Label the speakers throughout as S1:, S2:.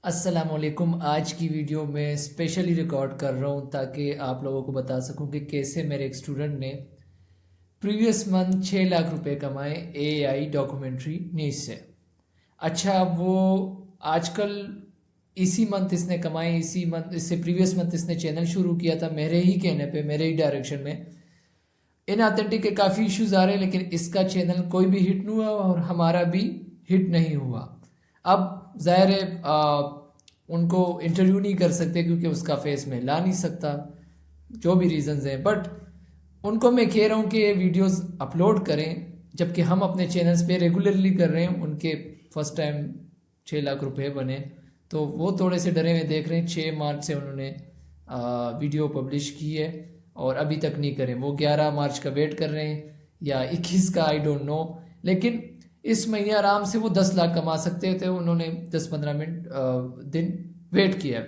S1: अस्सलामुअलैकुम। आज की वीडियो में स्पेशली रिकॉर्ड कर रहा हूँ ताकि आप लोगों को बता सकूँ कि कैसे मेरे एक स्टूडेंट ने प्रीवियस मंथ 6 लाख रुपए कमाए एआई डॉक्यूमेंट्री नीच से। अच्छा, अब वो आजकल इसी मंथ इसने कमाए, इसी मंथ इससे प्रीवियस मंथ इसने चैनल शुरू किया था मेरे ही कहने पे, मेरे ही डायरेक्शन में। इन ऑथेंटिक के काफ़ी इश्यूज आ रहे हैं, लेकिन इसका चैनल कोई भी हिट नहीं हुआ और हमारा भी हिट नहीं हुआ। अब जाहिर है उनको इंटरव्यू नहीं कर सकते क्योंकि उसका फेस में ला नहीं सकता, जो भी रीजंस हैं। बट उनको मैं कह रहा हूँ कि ये वीडियोस अपलोड करें, जबकि हम अपने चैनल्स पे रेगुलरली कर रहे हैं। उनके फर्स्ट टाइम 6 लाख रुपए बने तो वो थोड़े से डरे हुए देख रहे हैं। 6 मार्च से उन्होंने वीडियो पब्लिश की है और अभी तक नहीं करें। वो 11 मार्च का वेट कर रहे हैं या 21 का, आई डोंट नो। लेकिन इस महीने आराम से वो 10 लाख कमा सकते थे। उन्होंने 10-15 मिनट दिन वेट किया।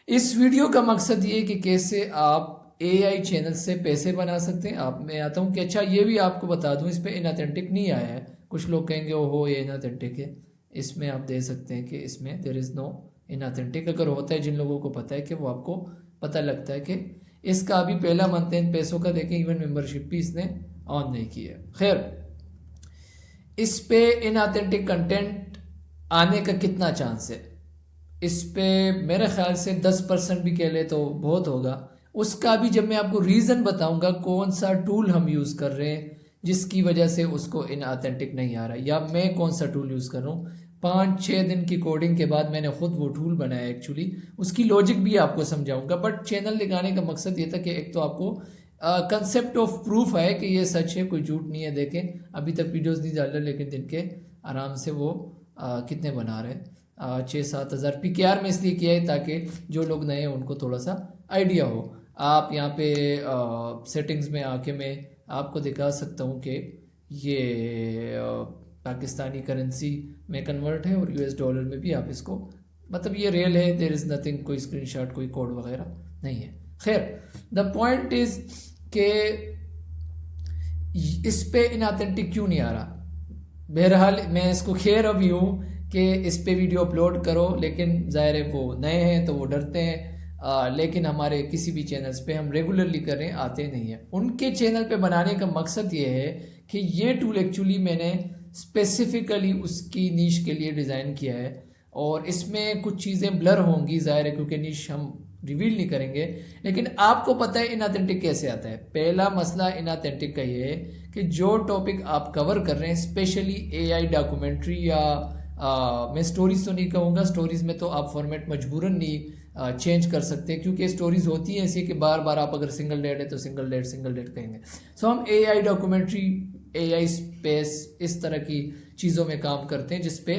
S1: इस वीडियो का मकसद ये है कि कैसे आप एआई चैनल से पैसे बना सकते हैं। आप मैं आता हूँ कि अच्छा, ये भी आपको बता दूं, इस पे इनऑथेंटिक नहीं आया है। कुछ लोग कहेंगे ओहो ये इनऑथेंटिक है। इसमें आप दे सकते हैं कि इसमें देयर इज़ नो इनऑथेंटिक। अगर होता है, जिन लोगों को पता है कि वो आपको पता लगता है कि इसका अभी पहला मंथ है पैसों का, देखें इवन मेंबरशिप भी इसने ऑन नहीं की है। खैर, इस पे इनऑथेंटिक कंटेंट आने का कितना चांस है? इस पे मेरे ख्याल से 10% भी कह ले तो बहुत होगा। उसका भी जब मैं आपको रीज़न बताऊंगा कौन सा टूल हम यूज़ कर रहे हैं जिसकी वजह से उसको इनऑथेंटिक नहीं आ रहा, या मैं कौन सा टूल यूज़ कर रहा हूँ। 5-6 दिन की कोडिंग के बाद मैंने खुद वो टूल बनाया। एक्चुअली उसकी लॉजिक भी आपको समझाऊंगा। बट चैनल दिखाने का मकसद ये था कि एक तो आपको कंसेप्ट ऑफ प्रूफ है कि ये सच है, कोई झूठ नहीं है। देखें अभी तक वीडियोस नहीं डाल रहे, लेकिन दिन के आराम से वो कितने बना रहे हैं, 6-7 हज़ार। PKR में इसलिए किया है ताकि जो लोग नए हैं उनको थोड़ा सा आइडिया हो। आप यहाँ पे सेटिंग्स में आके मैं आपको दिखा सकता हूँ कि ये पाकिस्तानी करेंसी में कन्वर्ट है और US डॉलर में भी आप इसको, मतलब ये रियल है। देयर इज़ नथिंग, कोई स्क्रीनशॉट कोई कोड वगैरह नहीं है। खैर, द पॉइंट इज कि इस पे इनऑथेंटिक क्यों नहीं आ रहा। बहरहाल मैं इसको खेर अभी हूँ कि इस पे वीडियो अपलोड करो, लेकिन ज़ाहिर है वो नए हैं तो वो डरते हैं। लेकिन हमारे किसी भी चैनल्स पे हम रेगुलरली कर रहे हैं, आते नहीं हैं। उनके चैनल पे बनाने का मकसद ये है कि ये टूल एक्चुअली मैंने स्पेसिफिकली उसकी नीश के लिए डिज़ाइन किया है और इसमें कुछ चीज़ें ब्लर होंगी, ज़ाहिर है, क्योंकि नीश हम रिवील नहीं करेंगे। लेकिन आपको पता है इनऑथेंटिक कैसे आता है। पहला मसला इनऑथेंटिक का ये है कि जो टॉपिक आप कवर कर रहे हैं, स्पेशली एआई डॉक्यूमेंट्री या मैं स्टोरीज तो नहीं कहूँगा, स्टोरीज में तो आप फॉर्मेट मजबूरन नहीं चेंज कर सकते, क्योंकि स्टोरीज होती हैं ऐसी कि बार बार आप अगर सिंगल डेट है तो सिंगल डेट कहेंगे। सो हम एआई डॉक्यूमेंट्री, एआई स्पेस, इस तरह की चीज़ों में काम करते हैं जिसपे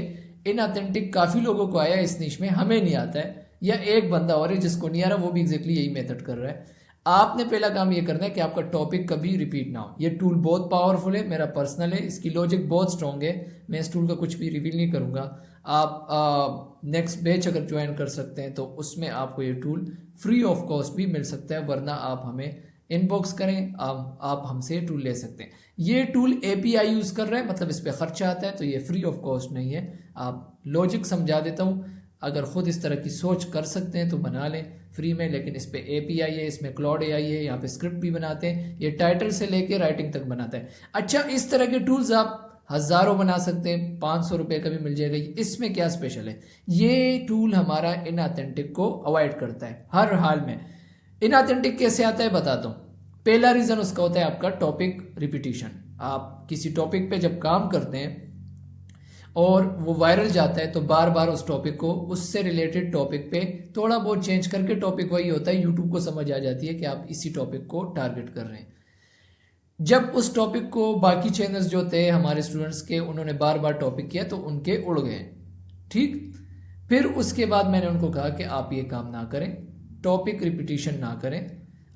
S1: इनऑथेंटिक काफ़ी लोगों को आया, इस निश में हमें नहीं आता है, या एक बंदा और है जिसको नहीं आ रहा, वो भी एग्जैक्टली यही मेथड कर रहा है। आपने पहला काम ये करना है कि आपका टॉपिक कभी रिपीट ना हो। ये टूल बहुत पावरफुल है, मेरा पर्सनल है, इसकी लॉजिक बहुत स्ट्रॉन्ग है। मैं इस टूल का कुछ भी रिवील नहीं करूंगा। आप नेक्स्ट बैच अगर ज्वाइन कर सकते हैं तो उसमें आपको ये टूल फ्री ऑफ कॉस्ट भी मिल सकता है, वरना आप हमें इनबॉक्स करें, आप हमसे ये टूल ले सकते हैं। ये टूल API यूज़ कर रहे हैं, मतलब इस पर खर्चा आता है, तो ये फ्री ऑफ कॉस्ट नहीं है। आप लॉजिक समझा देता हूँ, अगर खुद इस तरह की सोच कर सकते हैं तो बना लें फ्री में। लेकिन इस पे API है, इसमें क्लाउड AI है, यहाँ पे स्क्रिप्ट भी बनाते हैं, ये टाइटल से लेके राइटिंग तक बनाता है। अच्छा, इस तरह के टूल्स आप हज़ारों बना सकते हैं, 500 रुपये का भी मिल जाएगा। इसमें क्या स्पेशल है? ये टूल हमारा इनऑथेंटिक को अवॉइड करता है हर हाल में। इनऑथेंटिक कैसे आता है बताता हूँ। पहला रीज़न उसका होता है आपका टॉपिक रिपीटिशन। आप किसी टॉपिक पे जब काम करते हैं और वो वायरल जाता है तो बार बार उस टॉपिक को, उससे रिलेटेड टॉपिक पे थोड़ा बहुत चेंज करके, टॉपिक वही होता है, यूट्यूब को समझ आ जाती है कि आप इसी टॉपिक को टारगेट कर रहे हैं। जब उस टॉपिक को बाकी चैनल्स जो थे हमारे स्टूडेंट्स के, उन्होंने बार बार टॉपिक किया तो उनके उड़ गए। ठीक, फिर उसके बाद मैंने उनको कहा कि आप ये काम ना करें, टॉपिक रिपीटिशन ना करें।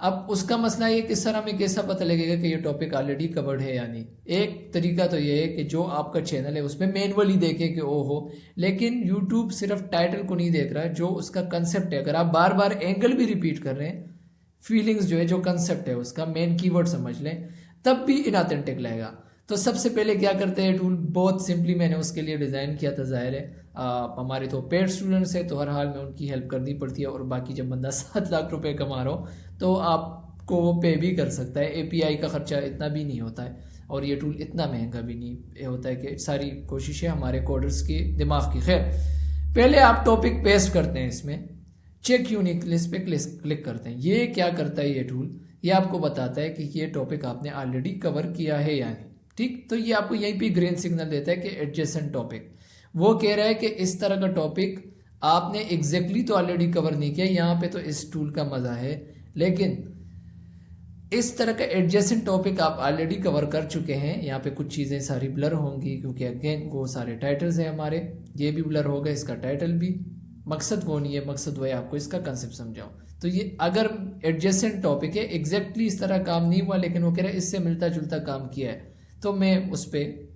S1: अब उसका मसला ये कि सर हमें कैसा पता लगेगा कि ये टॉपिक ऑलरेडी कवर्ड है या नहीं। एक तरीका तो ये है कि जो आपका चैनल है उसमें मैनुअली देखे कि ओ हो, लेकिन यूट्यूब सिर्फ टाइटल को नहीं देख रहा है, जो उसका कंसेप्ट है। अगर आप बार बार एंगल भी रिपीट कर रहे हैं, फीलिंग्स जो है, जो कंसेप्ट है उसका मेन कीवर्ड समझ लें, तब भी इनऑथेंटिक लगेगा। तो सबसे पहले क्या करते हैं टूल, बहुत सिंपली मैंने उसके लिए डिज़ाइन किया था, ज़ाहिर है हमारे तो पेड स्टूडेंट्स है तो हर हाल में उनकी हेल्प करनी पड़ती है, और बाकी जब बंदा 7 लाख रुपए कमा रहा हो तो आपको वो पे भी कर सकता है। API का खर्चा इतना भी नहीं होता है और ये टूल इतना महंगा भी नहीं होता है कि सारी कोशिशें हमारे कोडर्स के दिमाग की। खैर, पहले आप टॉपिक पेस्ट करते हैं, इसमें चेक यूनिक लिस्ट पे क्लिक करते हैं। ये क्या करता है ये टूल, ये आपको बताता है कि ये टॉपिक आपने ऑलरेडी कवर किया है या नहीं। ठीक, तो ये आपको यहीं पे ग्रीन सिग्नल देता है कि एडजेसेंट टॉपिक। वो कह रहा है कि इस तरह का टॉपिक आपने एग्जैक्टली तो ऑलरेडी कवर नहीं किया, यहाँ पे तो इस टूल का मजा है, लेकिन इस तरह का एडजेसेंट टॉपिक आप ऑलरेडी कवर कर चुके हैं। यहाँ पे कुछ चीज़ें सारी ब्लर होंगी क्योंकि अगेन वो सारे टाइटल्स हैं हमारे, ये भी ब्लर होगा, इसका टाइटल भी। मकसद वो नहीं है, मकसद वो है आपको इसका कंसेप्ट समझाऊं। तो ये अगर एडजेसेंट टॉपिक है, एग्जैक्टली इस तरह काम नहीं हुआ लेकिन वो कह रहा है इससे मिलता जुलता काम किया है, तो मैं उस पर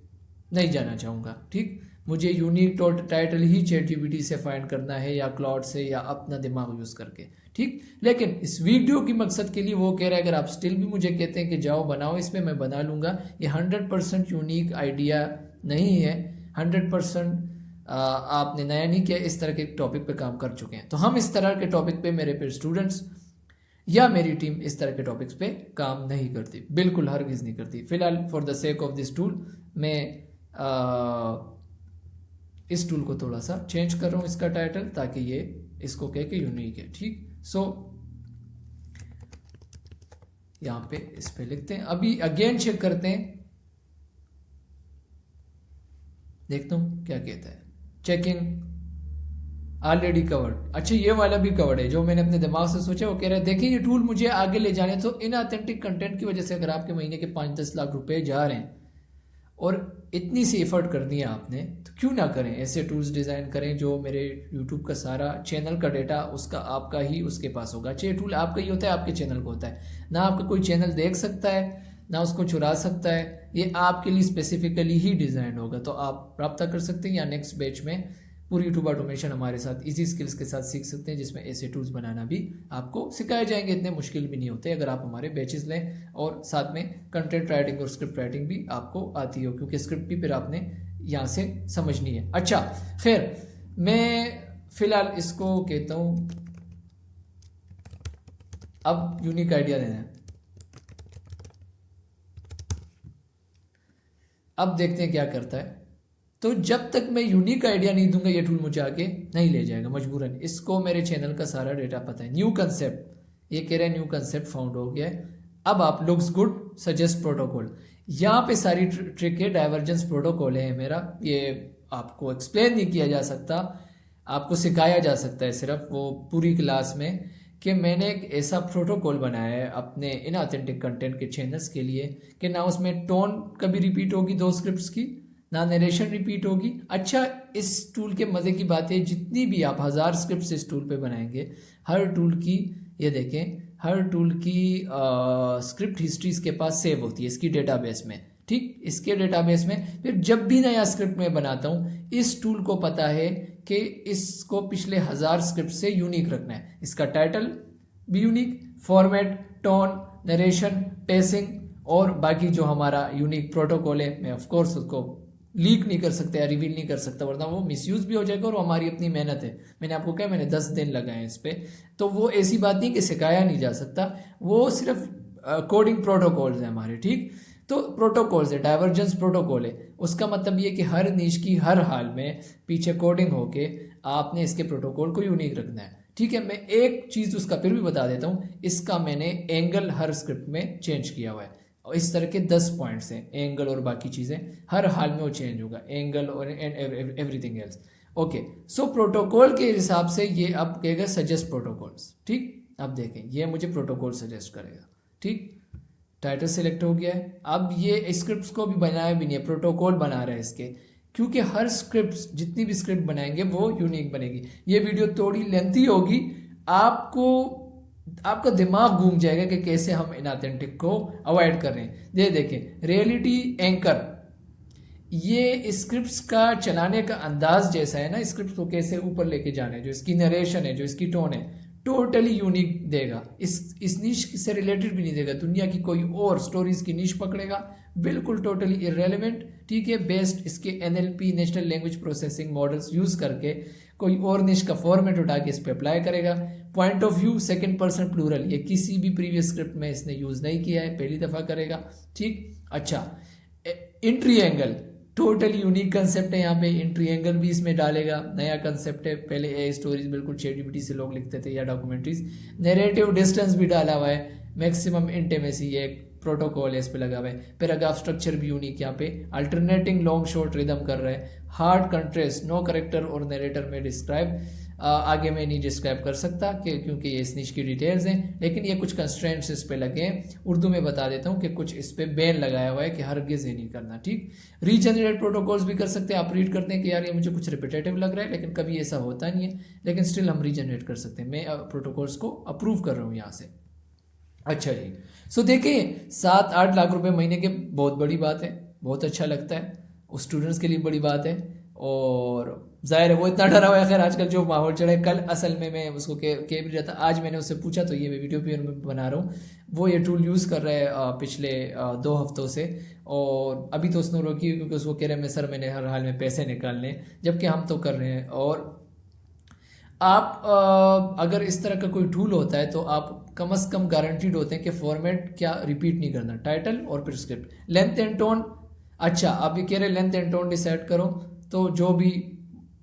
S1: नहीं जाना चाहूँगा। ठीक, मुझे यूनिक टाइटल ही ChatGPT से फाइंड करना है या क्लाउड से या अपना दिमाग यूज़ करके। ठीक, लेकिन इस वीडियो की मकसद के लिए वो कह रहा है अगर आप स्टिल भी मुझे कहते हैं कि जाओ बनाओ, इसमें मैं बना लूँगा। ये 100% यूनिक आइडिया नहीं है, 100% आपने नया नहीं किया, इस तरह के टॉपिक पे काम कर चुके हैं। तो हम इस तरह के टॉपिक पे, मेरे पे स्टूडेंट्स या मेरी टीम इस तरह के टॉपिक्स पे काम नहीं करती, बिल्कुल हरगिज़ नहीं करती। फिलहाल for the sake of this tool मैं इस टूल को थोड़ा सा चेंज कर रहा हूँ इसका टाइटल, ताकि ये इसको कह के यूनिक है। ठीक, सो यहाँ पे इस पे लिखते हैं। अभी अगेन चेक करते हैं, देखता हूँ क्या कहता है। Checking already covered. अच्छा, ये वाला भी कवर्ड है जो मैंने अपने दिमाग से सोचा। वो कह रहा है देखिए ये टूल मुझे आगे ले जाने, तो इनऑथेंटिक कंटेंट की वजह से अगर आपके महीने के 5-10 लाख रुपए जा रहे हैं और इतनी सी एफर्ट करनी है आपने, तो क्यों ना करें, ऐसे टूल्स डिज़ाइन करें जो मेरे यूट्यूब का सारा चैनल का डेटा उसका आपका ही उसके पास होगा। अच्छा, ये टूल आपका ही होता है, आपके चैनल को होता है ना, आपका कोई चैनल देख सकता है ना उसको चुरा सकता है, ये आपके लिए स्पेसिफिकली ही डिज़ाइन होगा। तो आप रब्ता कर सकते हैं या नेक्स्ट बैच में पूरी यूट्यूब ऑटोमेशन हमारे साथ इजी स्किल्स के साथ सीख सकते हैं, जिसमें ऐसे टूल्स बनाना भी आपको सिखाए जाएंगे। इतने मुश्किल भी नहीं होते अगर आप हमारे बैचेस लें और साथ में कंटेंट राइटिंग और स्क्रिप्ट राइटिंग भी आपको आती हो, क्योंकि स्क्रिप्ट भी फिर आपने यहाँ से समझनी है। अच्छा, खैर, मैं फिलहाल इसको कहता हूँ अब यूनिक आइडिया देना है। अब देखते हैं क्या करता है। तो जब तक मैं यूनिक आइडिया नहीं दूंगा ये टूल मुझे आगे नहीं ले जाएगा मजबूरन। इसको मेरे चैनल का सारा डेटा पता है। न्यू कंसेप्ट, ये कह रहा है न्यू कंसेप्ट फाउंड हो गया है। अब आप लुक्स गुड सजेस्ट प्रोटोकॉल, यहाँ पे सारी ट्रिक है। डाइवर्जेंस प्रोटोकॉल है मेरा, ये आपको एक्सप्लेन नहीं किया जा सकता, आपको सिखाया जा सकता है सिर्फ वो पूरी क्लास में, कि मैंने एक ऐसा प्रोटोकॉल बनाया है अपने इनऑथेंटिक कंटेंट के चैनल्स के लिए कि ना उसमें टोन कभी रिपीट होगी 2 स्क्रिप्ट्स की, ना नरेशन रिपीट होगी। अच्छा, इस टूल के मज़े की बात है, जितनी भी आप 1000 स्क्रिप्ट्स इस टूल पे बनाएंगे, हर टूल की, ये देखें, हर टूल की स्क्रिप्ट हिस्ट्री इसके पास सेव होती है इसकी डेटाबेस में। ठीक, इसके डेटाबेस में फिर जब भी नया स्क्रिप्ट मैं बनाता हूँ, इस टूल को पता है कि इसको पिछले 1000 स्क्रिप्ट से यूनिक रखना है। इसका टाइटल भी unique, format, tone, narration, pacing और बाकी जो हमारा यूनिक प्रोटोकॉल है, मैं ऑफकोर्स उसको लीक नहीं कर सकता या रिवील नहीं कर सकता, वरना वो मिसयूज भी हो जाएगा और हमारी अपनी मेहनत है। मैंने आपको कहा मैंने 10 दिन लगाए इस पर, तो वो ऐसी बात नहीं कि सिखाया नहीं जा सकता, वो सिर्फ कोडिंग प्रोटोकॉल्स है हमारे। ठीक, तो प्रोटोकॉल्स है, डाइवर्जेंस प्रोटोकॉल है, उसका मतलब ये कि हर निश की हर हाल में पीछे कोडिंग होके आपने इसके प्रोटोकॉल को यूनिक रखना है। ठीक है, मैं एक चीज़ उसका फिर भी बता देता हूँ, इसका मैंने एंगल हर स्क्रिप्ट में चेंज किया हुआ है और इस तरह के 10 पॉइंट्स हैं, एंगल और बाकी चीज़ें हर हाल में वो चेंज होगा, एंगल और एवरीथिंग एल्स। ओके, सो प्रोटोकॉल के हिसाब से ये अब कहेगा सजेस्ट प्रोटोकॉल्स। ठीक, अब देखें ये मुझे प्रोटोकॉल सजेस्ट करेगा। ठीक, टाइटल सिलेक्ट हो गया है। अब ये स्क्रिप्ट्स को भी बनाया भी नहीं है, प्रोटोकॉल बना रहा है इसके, क्योंकि हर स्क्रिप्ट, जितनी भी स्क्रिप्ट बनाएंगे वो यूनिक बनेगी। ये वीडियो थोड़ी लेंथी होगी, आपका दिमाग घूम जाएगा कि कैसे हम इनऑथेंटिक को अवॉइड कर रहे हैं। ये देखें, रियलिटी एंकर, ये स्क्रिप्ट्स का चलाने का अंदाज जैसा है ना, स्क्रिप्ट को कैसे ऊपर लेके जाना है, जो इसकी नरेशन है, जो इसकी टोन है, टोटली यूनिक देगा। इस नीश से रिलेटेड भी नहीं देगा, दुनिया की कोई और स्टोरीज की नीश पकड़ेगा बिल्कुल टोटली इररेलेवेंट, ठीक है। बेस्ड इसके NLP national language processing models use करके कोई और निश का फॉर्मेट उठा के इस पे अप्लाई करेगा। Point of view second person plural, ये किसी भी प्रीवियस स्क्रिप्ट में इसने यूज नहीं किया है, पहली दफा करेगा, ठीक। अच्छा, entry angle totally unique concept है, यहाँ पे इंट्री एंगल भी इसमें डालेगा, नया कंसेप्ट है। पहले ए स्टोरीज बिल्कुल ChatGPT से लोग लिखते थे या डॉक्यूमेंट्रीज। नैरेटिव डिस्टेंस भी डाला हुआ है, मैक्सिमम इंटीमेसी, ये प्रोटोकॉल है इस पे लगा हुआ है। पैराग्राफ स्ट्रक्चर भी यूनिक यहाँ पे, अल्टरनेटिंग लॉन्ग शॉर्ट रिदम कर रहा है। हार्ड कंट्रेस्ट, नो करेक्टर और नरेटर में डिस्क्राइब, आगे मैं नहीं डिस्क्राइब कर सकता कि क्योंकि ये इस निश की डिटेल्स हैं, लेकिन ये कुछ कंस्ट्रेंट्स इस पे लगे हैं। उर्दू में बता देता हूँ कि कुछ इस पे बैन लगाया हुआ है कि हरगिज ये नहीं करना, ठीक। रीजनरेट प्रोटोकॉल्स भी कर सकते हैं, आप रीड करते हैं कि यार ये मुझे कुछ रिपीटेटिव लग रहा है, लेकिन कभी ऐसा होता नहीं है, लेकिन स्टिल हम रीजनरेट कर सकते हैं। मैं प्रोटोकॉल्स को अप्रूव कर रहा हूँ यहाँ से। अच्छा जी, सो देखिए 7-8 लाख रुपए महीने के बहुत बड़ी बात है, बहुत अच्छा लगता है, उस स्टूडेंट्स के लिए बड़ी बात है। और जाहिर है वो इतना डरा हुआ है, खैर आजकल जो माहौल चढ़ा है, कल असल में मैं उसको कह भी रहा था, आज मैंने उससे पूछा तो ये मैं वीडियो भी बना रहा हूँ। वो ये टूल यूज़ कर रहा है पिछले 2 हफ्तों से, और अभी तो उसने रोकी क्योंकि उसको कह रहे हैं मैं सर मैंने हर हाल में पैसे निकालने, जबकि हम तो कर रहे हैं। और आप अगर इस तरह का कोई टूल होता है तो आप कम से कम गारंटीड होते हैं कि फॉर्मेट क्या रिपीट नहीं करना, टाइटल और फिर स्क्रिप्ट, लेंथ एंड टोन। अच्छा, आप ये कह रहे हैं लेंथ एंड टोन डिसाइड करो, तो जो भी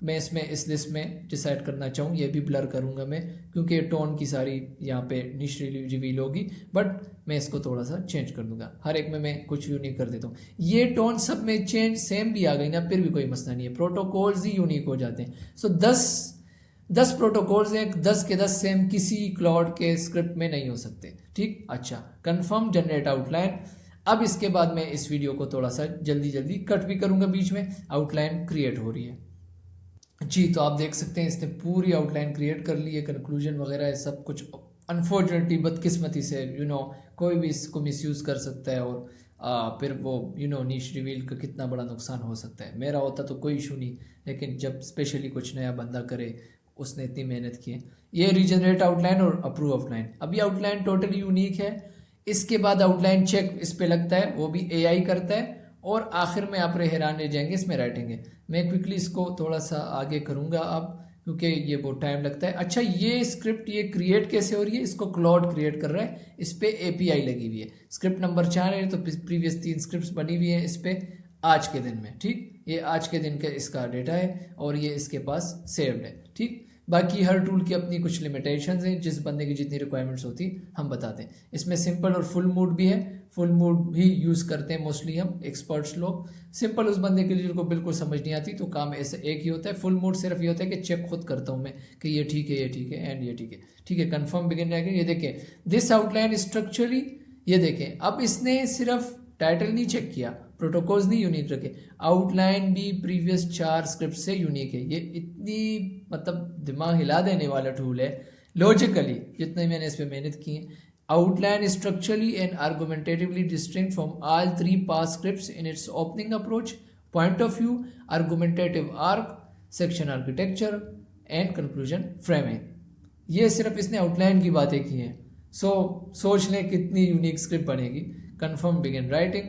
S1: मैं इसमें इस लिस्ट में डिसाइड करना चाहूँ ये भी ब्लर करूँगा मैं, क्योंकि टोन की सारी यहाँ पे निश रिवील होगी, बट मैं इसको थोड़ा सा चेंज कर दूंगा। हर एक में मैं कुछ यूनिक कर देता हूँ। ये टोन सब में चेंज सेम भी आ गई ना, फिर भी कोई मसला नहीं है, प्रोटोकॉल्स ही यूनिक हो जाते हैं। सो 10 प्रोटोकॉल्स हैं, 10 के 10 सेम किसी क्लाउड के स्क्रिप्ट में नहीं हो सकते, ठीक। अच्छा, कंफर्म जनरेट आउटलाइन। अब इसके बाद मैं इस वीडियो को थोड़ा सा जल्दी कट भी करूंगा बीच में। आउटलाइन क्रिएट हो रही है जी, तो आप देख सकते हैं इसने पूरी आउटलाइन क्रिएट कर ली है, कंक्लूजन वगैरह है सब कुछ। अनफॉर्चुनेटली, बदकिस्मती से कोई भी इसको मिसयूज कर सकता है, और फिर वो नीश रिवील का कितना बड़ा नुकसान हो सकता है। मेरा होता तो कोई इशू नहीं, लेकिन जब स्पेशली कुछ नया बंदा करे, उसने इतनी मेहनत की है। ये रीजनरेट आउटलाइन और अप्रूव आउटलाइन, अभी आउटलाइन टोटली यूनिक है। इसके बाद आउटलाइन चेक इस पे लगता है, वो भी AI करता है, और आखिर में आप हैरान रह जाएंगे इसमें राइटिंग है। मैं क्विकली इसको थोड़ा सा आगे करूंगा अब, क्योंकि ये बहुत टाइम लगता है। अच्छा, ये स्क्रिप्ट ये क्रिएट कैसे हो रही है, इसको क्लाउड क्रिएट कर रहा है, इस पे API लगी हुई है। स्क्रिप्ट नंबर 4 है, तो प्रीवियस 3 स्क्रिप्ट बनी हुई है इस पे आज के दिन में, ठीक। ये आज के दिन का इसका डेटा है, और ये इसके पास सेव्ड है, ठीक। बाकी हर टूल की अपनी कुछ लिमिटेशंस हैं, जिस बंदे की जितनी रिक्वायरमेंट्स होती हम बताते हैं। इसमें सिंपल और फुल मूड भी है, फुल मूड भी यूज़ करते हैं मोस्टली हम एक्सपर्ट्स लोग। सिंपल उस बंदे के लिए जिनको बिल्कुल समझ नहीं आती, तो काम ऐसे एक ही होता है। फुल मूड सिर्फ ये होता है कि चेक खुद करता हूँ मैं कि ये ठीक है, ये ठीक है, एंड ये ठीक है, ठीक है, कन्फर्म बिगिन रहेगा। ये देखें, दिस आउटलाइन स्ट्रक्चरली, ये देखें, अब इसने सिर्फ टाइटल नहीं चेक किया, प्रोटोकॉल्स नहीं यूनिक रखे, आउटलाइन भी प्रीवियस 4 स्क्रिप्ट से यूनिक है। ये इतनी मतलब दिमाग हिला देने वाला टूल है लॉजिकली, जितने मैंने इस पर मेहनत की है। Outline structurally and argumentatively distinct from all 3 past scripts in its opening approach, point of view, argumentative arc, section architecture and conclusion framing. ये सिर्फ इसने आउटलाइन की बातें की हैं। सो सोच लें कितनी यूनिक स्क्रिप्ट बनेगी। Confirm begin writing.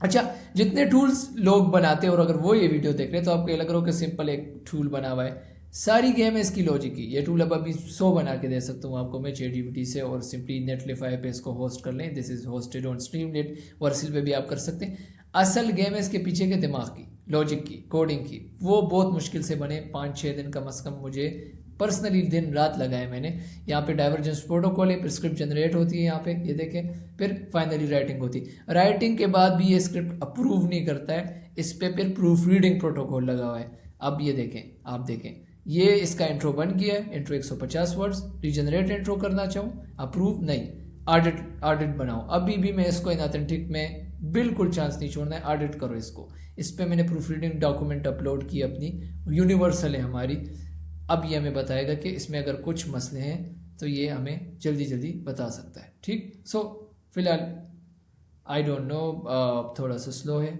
S1: अच्छा, जितने टूल्स लोग बनाते हैं और अगर वो ये वीडियो देख रहे हैं तो आपको ये लग रहा हो कि सिंपल एक टूल बना हुआ है, सारी गेम है इसकी लॉजिक की। ये टूल अब अभी 100 बना के दे सकता हूँ आपको मैं ChatGPT से, और सिंपली नेटलिफाई पे इसको होस्ट कर लें। This is hosted on Streamlit, Vercel पे भी आप कर सकते हैं। असल गेम है इसके पीछे के दिमाग की, लॉजिक की, कोडिंग की। वो बहुत मुश्किल से बने, 5-6 दिन कम से कम मुझे पर्सनली दिन रात लगाए मैंने। यहाँ पे डाइवर्जेंस प्रोटोकॉल है, फिर स्क्रिप्ट जनरेट होती है यहाँ पे, ये देखें, फिर फाइनली राइटिंग होती है। राइटिंग के बाद भी ये स्क्रिप्ट अप्रूव नहीं करता है, इस पे फिर प्रूफ रीडिंग प्रोटोकॉल लगा हुआ है। अब ये देखें, आप देखें, ये इसका इंट्रो बन गया है, इंट्रो 150 वर्ड्स, रीजनरेट इंट्रो करना चाहूँ, अप्रूव नहीं, ऑडिट बनाओ। अभी भी मैं इसको इनऑथेंटिक में बिल्कुल चांस नहीं छोड़ना है, ऑडिट करो इसको। इस पे मैंने प्रूफ रीडिंग डॉक्यूमेंट अपलोड की अपनी, यूनिवर्सल है हमारी। अब ये हमें बताएगा कि इसमें अगर कुछ मसले हैं तो ये हमें जल्दी बता सकता है, ठीक। सो फिलहाल आई डोंट नो, थोड़ा सा स्लो है।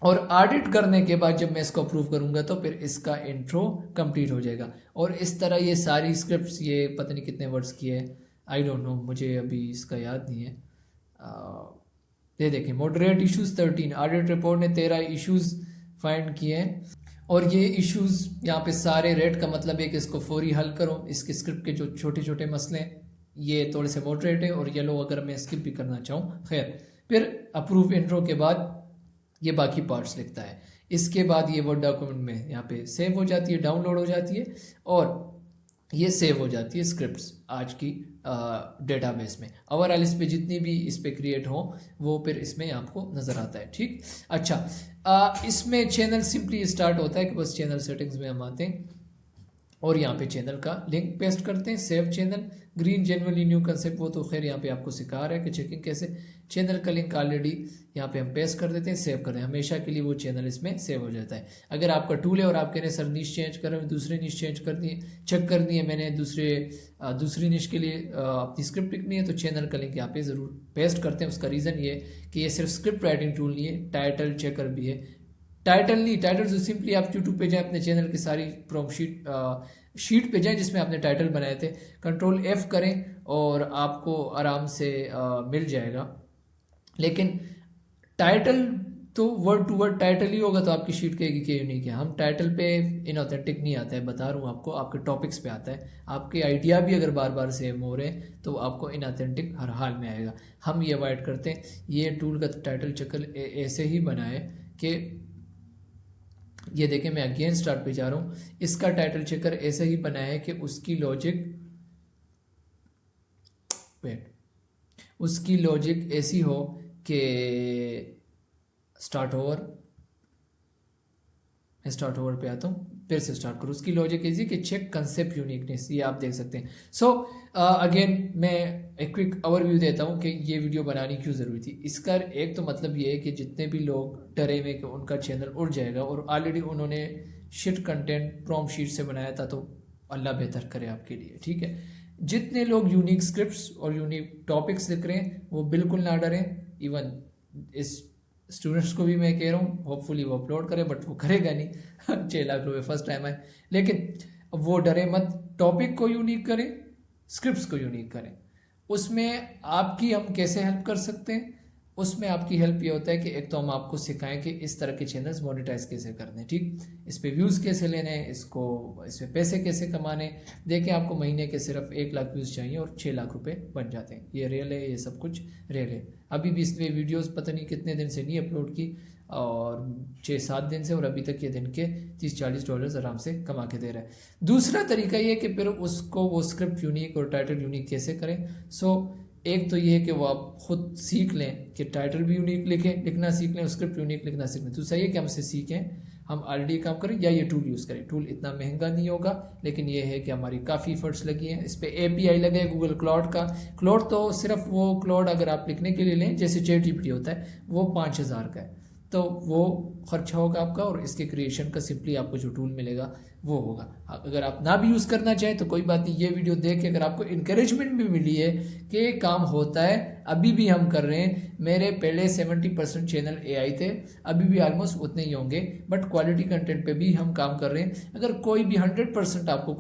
S1: और ऑडिट करने के बाद जब मैं इसको अप्रूव करूंगा तो फिर इसका इंट्रो कंप्लीट हो जाएगा। और इस तरह ये सारी स्क्रिप्ट्स, ये पता नहीं कितने वर्ड्स की है, आई डोंट नो, मुझे अभी इसका याद नहीं है। ये देखिए मॉडरेट इश्यूज 13, ऑडिट रिपोर्ट ने 13 इश्यूज फाइंड किए हैं और ये इश्यूज यहाँ पे सारे रेड का मतलब है कि इसको फौरी हल करो। इसके स्क्रिप्ट के जो छोटे छोटे मसले हैं ये थोड़े से मॉडरेट है और येलो अगर मैं स्किप भी करना चाहूँ खैर। फिर अप्रूव इंट्रो के बाद ये बाकी पार्ट्स लिखता है। इसके बाद ये वर्ड डॉक्यूमेंट में यहाँ पे सेव हो जाती है, डाउनलोड हो जाती है और ये सेव हो जाती है स्क्रिप्ट्स आज की डेटाबेस में। ओवरऑल इस पे जितनी भी इस पे क्रिएट हो वो फिर इसमें आपको नज़र आता है। ठीक, अच्छा इसमें चैनल सिंपली स्टार्ट होता है कि बस चैनल सेटिंग्स में हम आते हैं और यहाँ पे चैनल का लिंक पेस्ट करते हैं, save channel, green genuinely new concept, वो तो खैर यहाँ पे आपको सिखा रहा है कि चेकिंग कैसे। चैनल का लिंक ऑलरेडी यहाँ पे हम पेस्ट कर देते हैं, सेव कर दें, हमेशा के लिए वो चैनल इसमें सेव हो जाता है। अगर आपका टूल है और आप कह रहे हैं सर निश चेंज कर रहे हैं, दूसरे निश चेंज कर दिए, चेक कर दिए मैंने, दूसरी निश के लिए अपनी स्क्रिप्ट लिखनी है तो चैनल का लिंक यहाँ पे ज़रूर पेस्ट करते हैं। उसका रीज़न ये कि ये सिर्फ स्क्रिप्ट राइटिंग टूल नहीं है, टाइटल चेकर भी है। टाइटल नहीं, टाइटल जो सिंपली आप यूट्यूब पे जाएं, अपने चैनल की सारी प्रॉम्प्ट शीट पे जाएं जिसमें आपने टाइटल बनाए थे, कंट्रोल F करें और आपको आराम से मिल जाएगा। लेकिन टाइटल तो वर्ड टू वर्ड टाइटल ही होगा तो आपकी शीट कहेगी कि यूनिक है। हम टाइटल पे इनऑथेंटिक नहीं आता है, बता रहा हूँ आपको, आपके टॉपिक्स पे आता है। आपके आइडिया भी अगर बार बार सेम हो रहे हैं तो आपको इनऑथेंटिक हर हाल में आएगा। हम ये अवॉइड करते हैं। ये टूल का टाइटल चेकर ऐसे ही बनाए कि ये देखें, मैं अगेन स्टार्ट पे जा रहा हूँ। इसका टाइटल चेकर ऐसे ही बनाया है कि उसकी लॉजिक ऐसी हो कि स्टार्ट ओवर पे आता हूँ, फिर से स्टार्ट करूँ। उसकी लॉजिक ऐसी कि चेक कंसेप्ट यूनिकनेस, ये आप देख सकते हैं। सो अगेन मैं एक क्विक ओवरव्यू देता हूँ कि ये वीडियो बनानी क्यों ज़रूरी थी। इसका एक तो मतलब ये है कि जितने भी लोग डरे हुए कि उनका चैनल उड़ जाएगा और ऑलरेडी उन्होंने शिट कंटेंट प्रॉम्प्ट शीट से बनाया था, तो अल्लाह बेहतर करे आपके लिए। ठीक है, जितने लोग यूनिक स्क्रिप्ट्स और यूनिक टॉपिक्स लिख रहे हैं वो बिल्कुल ना डरें। इवन इस स्टूडेंट्स को भी मैं कह रहा हूँ, होपफुली वो अपलोड करे, बट वो करेगा नहीं 6 लाख रुपये फर्स्ट टाइम आए। लेकिन वो डरे मत, टॉपिक को यूनिक करें, स्क्रिप्ट्स को यूनिक करें। उसमें आपकी हम कैसे हेल्प कर सकते हैं, उसमें आपकी हेल्प ये होता है कि एक तो हम आपको सिखाएं कि इस तरह के चैनल्स मोनेटाइज कैसे करने, ठीक, इस पे व्यूज़ कैसे लेने, इस पे पैसे कैसे कमाने। देखें आपको महीने के सिर्फ 1 लाख व्यूज़ चाहिए और 6 लाख रुपए बन जाते हैं। ये रियल है, ये सब कुछ रियल है। अभी भी इसमें वीडियोस पता नहीं कितने दिन से नहीं अपलोड की, और 6-7 दिन से, और अभी तक ये दिन के $30-40 आराम से कमा के दे रहा है। दूसरा तरीका ये कि फिर उसको वो स्क्रिप्ट यूनिक और टाइटल यूनिक कैसे करें। एक तो ये है कि वो आप खुद सीख लें कि टाइटल भी यूनिक लिखना सीख लें, स्क्रिप्ट यूनिक लिखना सीख लें। दूसरा ये कि हमसे सीखें, हम ऑलरेडी काम करें या ये टूल यूज़ करें। टूल इतना महंगा नहीं होगा, लेकिन ये है कि हमारी काफ़ी एफर्ट्स लगी हैं। इस पर API लगे है गूगल क्लाउड का। क्लाउड तो सिर्फ वो क्लाउड अगर आप लिखने के लिए लें जैसे ChatGPT होता है वो 5000 का है, तो वो खर्चा होगा आपका, और इसके क्रिएशन का सिंपली आपको जो टूल मिलेगा वो होगा। अगर आप ना भी यूज़ करना चाहें तो कोई बात नहीं, ये वीडियो देख के अगर आपको इंकरेजमेंट भी मिली है कि काम होता है, अभी भी हम कर रहे हैं। मेरे पहले 70% चैनल AI थे, अभी भी ऑलमोस्ट उतने ही होंगे, बट क्वालिटी कंटेंट पे भी हम काम कर रहे हैं। अगर कोई भी 100% आपको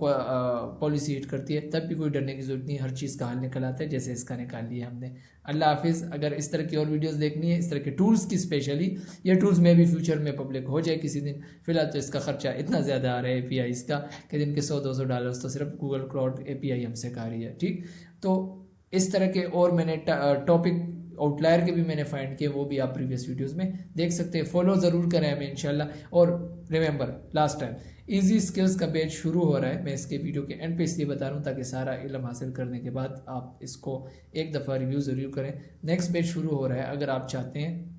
S1: पॉलिसी हिट करती है तब भी कोई डरने की जरूरत नहीं, हर चीज़ का हल निकल आता है, जैसे इसका निकाल लिया हमने। अल्लाह हाफिज़। अगर इस तरह की और वीडियोस देखनी है, इस तरह के टूल्स की स्पेशली, ये टूल्स में भी फ्यूचर में पब्लिक हो जाए किसी दिन। फिलहाल तो इसका खर्चा इतना ज़्यादा आ रहा है API इसका कि दिन के $100-200 तो सिर्फ गूगल क्लाउड API हमसे खा रही है। ठीक, तो इस तरह के और मैंने टॉपिक आउटलायर के भी मैंने फाइंड किए, वो भी आप प्रीवियस वीडियोस में देख सकते हैं। फॉलो ज़रूर करें हमें इंशाल्लाह। और remember, last time easy skills का बैच शुरू हो रहा है। मैं इसके वीडियो के एंड पे इसलिए बता रहा हूँ ताकि सारा इल्म हासिल करने के बाद आप इसको एक दफ़ा रिव्यू ज़रूर करें। नेक्स्ट बैच शुरू हो रहा है। अगर आप चाहते हैं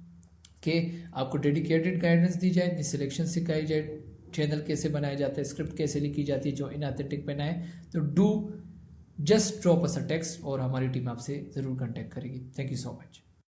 S1: कि आपको डेडिकेटेड गाइडेंस दी जाए, सिलेक्शन सिखाई जाए, चैनल कैसे बनाया जाता है, स्क्रिप्ट कैसे लिखी जाती है जो इनऑथेंटिक पे ना है, तो do just drop us a text और हमारी टीम आपसे ज़रूर कांटेक्ट करेगी। Thank you so much.